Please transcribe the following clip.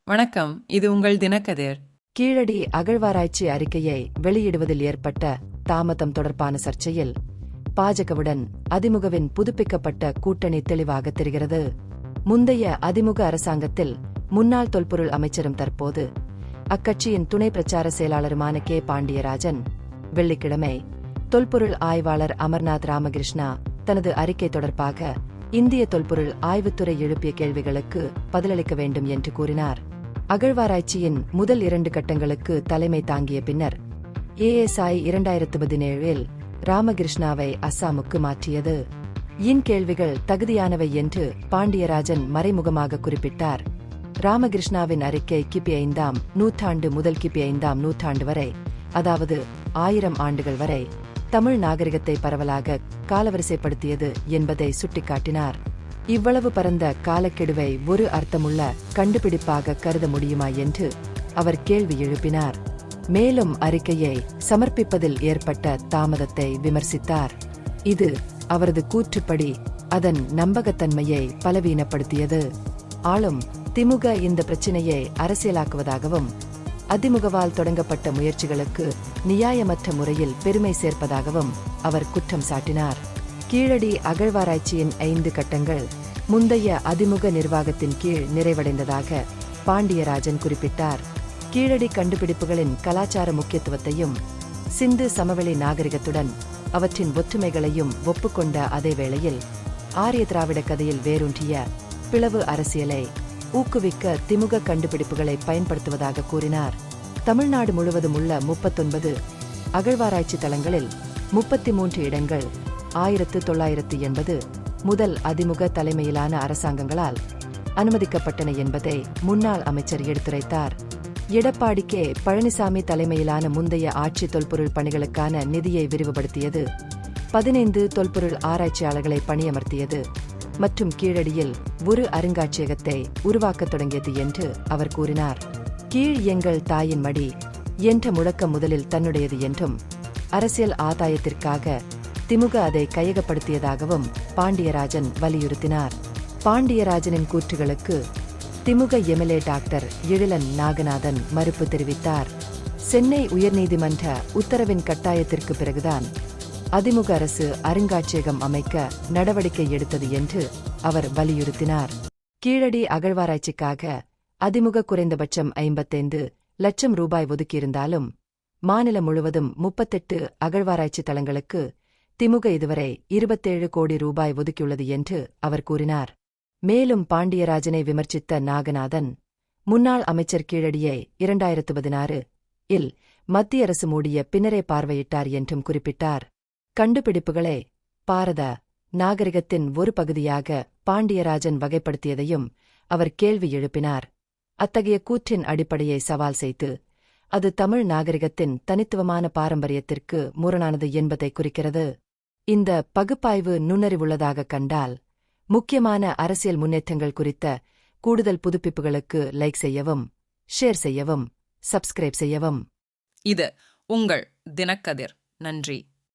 வணக்கம், இது உங்கள் தினக்கதிர். கீழடி அகழ்வாராய்ச்சி அறிக்கையை வெளியிடுவதில் ஏற்பட்ட தாமதம் தொடர்பான சர்ச்சையில் பாஜகவுடன் அதிமுகவின் புதுப்பிக்கப்பட்ட கூட்டணி தெளிவாக தெரிகிறது. முந்தைய அதிமுக அரசாங்கத்தில் முன்னாள் தொல்பொருள் அமைச்சரும் தற்போது அக்கட்சியின் துணை பிரச்சார செயலாளருமான கே. பாண்டியராஜன் வெள்ளிக்கிழமை தொல்பொருள் ஆய்வாளர் அமர்நாத் ராமகிருஷ்ணா தனது அறிக்கை தொடர்பாக இந்திய தொல்பொருள் ஆய்வுத்துறை எழுப்பிய கேள்விகளுக்கு பதிலளிக்க வேண்டும் என்று கூறினார். அகழ்வாராய்ச்சியின் முதல் 2 கட்டங்களுக்கு தலைமை தாங்கிய பின்னர் ASI 2017இல் ராமகிருஷ்ணாவை அஸ்ஸாமுக்கு மாற்றியது. இன் கேள்விகள் தகுதியானவை என்று பாண்டியராஜன் மறைமுகமாக குறிப்பிட்டார். ராமகிருஷ்ணாவின் அறிக்கை கிபி 5ஆம் நூற்றாண்டு முதல் கிபி 5ஆம் நூற்றாண்டு வரை, அதாவது 1000 ஆண்டுகள் வரை தமிழ் நாகரிகத்தை பரவலாக காலவரிசைப்படுத்தியது என்பதை சுட்டிக்காட்டினார். இவ்வளவு பரந்த காலக்கெடுவை ஒரு அர்த்தமுள்ள கண்டுபிடிப்பாக கருத முடியுமா என்று அவர் கேள்வி எழுப்பினார். மேலும் அறிக்கையை சமர்ப்பிப்பதில் ஏற்பட்ட தாமதத்தை விமர்சித்தார். இது அவரது கூற்றுப்படி அதன் நம்பகத்தன்மையை பலவீனப்படுத்தியது. ஆளும் திமுக இந்த பிரச்சினையை அரசியலாக்குவதாகவும் அதிமுகவால் தொடங்கப்பட்ட முயற்சிகளுக்கு நியாயமற்ற முறையில் பெருமை சேர்ப்பதாகவும் அவர் குற்றம் சாட்டினார். கீழடி அகழ்வாராய்ச்சியின் 5 கட்டங்கள் முந்தைய அதிமுக நிர்வாகத்தின் கீழ் நிறைவடைந்ததாக பாண்டியராஜன் குறிப்பிட்டார். கீழடி கண்டுபிடிப்புகளின் கலாச்சார முக்கியத்துவத்தையும் சிந்து சமவெளி நாகரிகத்துடன் அவற்றின் ஒற்றுமைகளையும் ஒப்புக்கொண்ட அதே வேளையில் ஆரிய திராவிட கதையில் வேரூன்றிய பிளவு அரசியலை ஊக்குவிக்க திமுக கண்டுபிடிப்புகளை பயன்படுத்துவதாக கூறினார். தமிழ்நாடு முழுவதும் உள்ள 39 அகழ்வாராய்ச்சி தளங்களில் 33 இடங்கள் 1980 முதல் அதிமுக தலைமையிலான அரசாங்கங்களால் அனுமதிக்கப்பட்டன என்பதை முன்னாள் அமைச்சர் எடுத்துரைத்தார். எடப்பாடி கே. பழனிசாமி தலைமையிலான முந்தைய ஆட்சி தொல்பொருள் பணிகளுக்கான நிதியை விரிவுபடுத்தியது, 15 தொல்பொருள் ஆராய்ச்சியாளர்களை பணியமர்த்தியது மற்றும் கீழடியில் ஒரு அருங்காட்சியகத்தை உருவாக்கத் தொடங்கியது என்று அவர் கூறினார். கீழ் எங்கள் தாயின் மடி என்ற முழக்கம் முதலில் தன்னுடையது என்றும் அரசியல் ஆதாயத்திற்காக திமுக அதை கையகப்படுத்தியதாகவும் பாண்டியராஜன் வலியுறுத்தினார். பாண்டியராஜனின் கூற்றுகளுக்கு திமுக எம்எல்ஏ டாக்டர் எழிலன் நாகநாதன் மறுப்பு தெரிவித்தார். சென்னை உயர்நீதிமன்ற உத்தரவின் கட்டாயத்திற்கு பிறகுதான் அதிமுக அரசு அருங்காட்சியகம் அமைக்க நடவடிக்கை எடுத்தது என்று அவர் வலியுறுத்தினார். கீழடி அகழ்வாராய்ச்சிக்காக அதிமுக குறைந்தபட்சம் 55 லட்சம் ரூபாய் ஒதுக்கியிருந்தாலும் மாநிலம் முழுவதும் 38 அகழ்வாராய்ச்சி தளங்களுக்கு திமுக இதுவரை 27 கோடி ரூபாய் ஒதுக்கியுள்ளது என்று அவர் கூறினார். மேலும் பாண்டியராஜனை விமர்சித்த நாகநாதன், முன்னாள் அமைச்சர் கீழடியை 2016 இல் மத்திய அரசு மூடிய பின்னரே பார்வையிட்டார் என்றும் குறிப்பிட்டார். கண்டுபிடிப்புகளை பாரத நாகரிகத்தின் ஒரு பகுதியாக பாண்டியராஜன் வகைப்படுத்தியதையும் அவர் கேள்வி எழுப்பினார். அத்தகைய கூற்றின் அடிப்படையை சவால் செய்து அது தமிழ் நாகரிகத்தின் தனித்துவமான பாரம்பரியத்திற்கு முரணானது என்பதை குறிக்கிறது. இந்த பகுப்பாய்வு நுண்ணறிவுள்ளதாக கண்டால் முக்கியமான அரசியல் முன்னேற்றங்கள் குறித்த கூடுதல் புதுப்பிப்புகளுக்கு லைக் செய்யவும், ஷேர் செய்யவும், சப்ஸ்கிரைப் செய்யவும். இது உங்கள் தினக்கதிர். நன்றி.